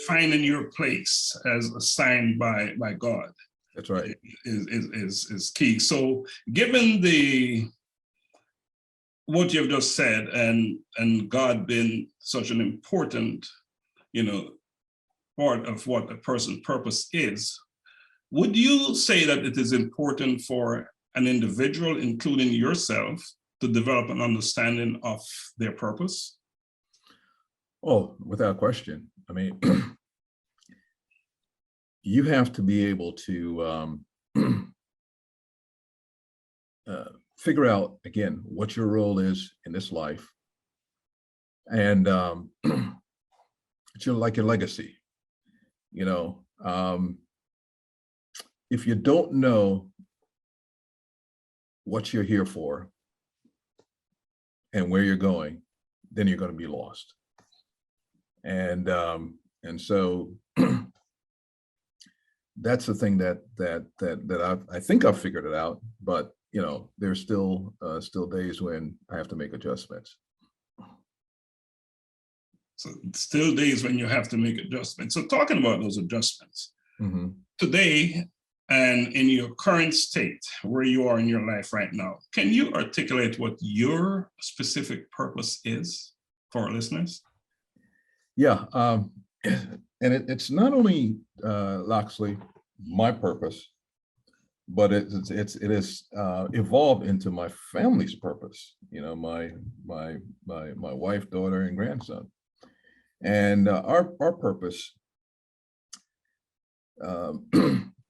finding your place as assigned by God. That's right. Is key. So given what you've just said, and God being such an important, part of what a person's purpose is, would you say that it is important for an individual, including yourself, to develop an understanding of their purpose? Oh, without question. I mean, you have to be able to figure out, again, what your role is in this life, and it's like your legacy. If you don't know what you're here for and where you're going, then you're going to be lost. And so that's the thing that I think I've figured it out, but there's still days when I have to make adjustments. So still days when you have to make adjustments. So talking about those adjustments, today and in your current state, where you are in your life right now, can you articulate what your specific purpose is for our listeners? Yeah, and it's not only Laxley, my purpose, but it has evolved into my family's purpose. My wife, daughter, and grandson, and our purpose.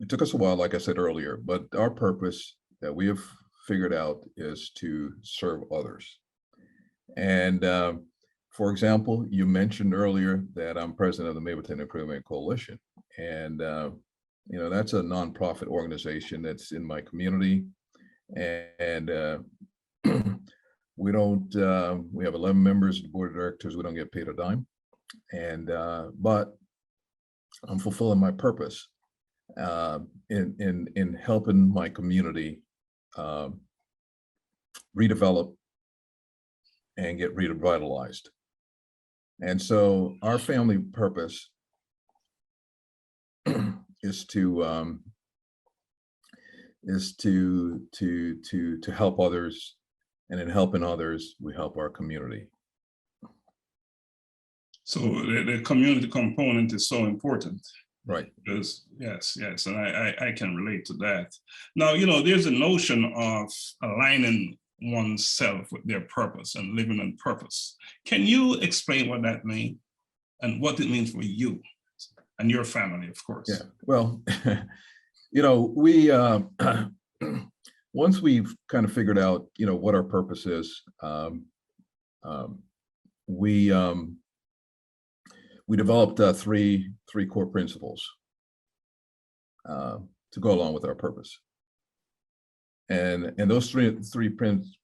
It took us a while, like I said earlier, but our purpose that we have figured out is to serve others. And for example, you mentioned earlier that I'm president of the Mapleton Improvement Coalition, and that's a nonprofit organization that's in my community, and we have 11 members of the board of directors. We don't get paid a dime, and but I'm fulfilling my purpose in helping my community redevelop and get revitalized. And so our family purpose is to help others, and in helping others, we help our community. So the community component is so important. Right. Because yes, and I can relate to that. Now, there's a notion of aligning oneself with their purpose and living on purpose. Can you explain what that means and what it means for you and your family, of course? Yeah, well, we once we've kind of figured out, what our purpose is, we developed three core principles to go along with our purpose. And those three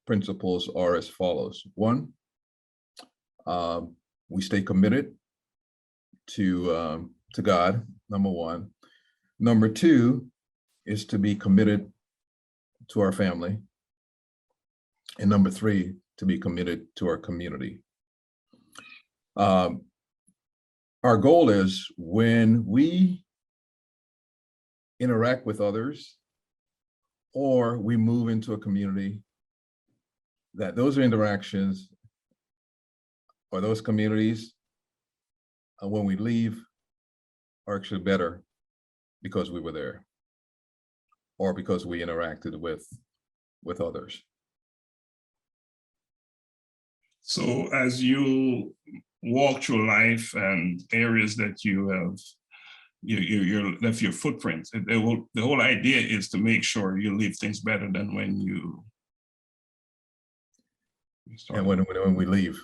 principles are as follows. One, we stay committed to God, number one. Number two is to be committed to our family. And number three, to be committed to our community. Our goal is, when we interact with others or we move into a community, that those interactions or those communities, when we leave, are actually better because we were there or because we interacted with others. So as you walk through life and areas that you have, you left your footprint, the whole idea is to make sure you leave things better than when you started. And when we leave.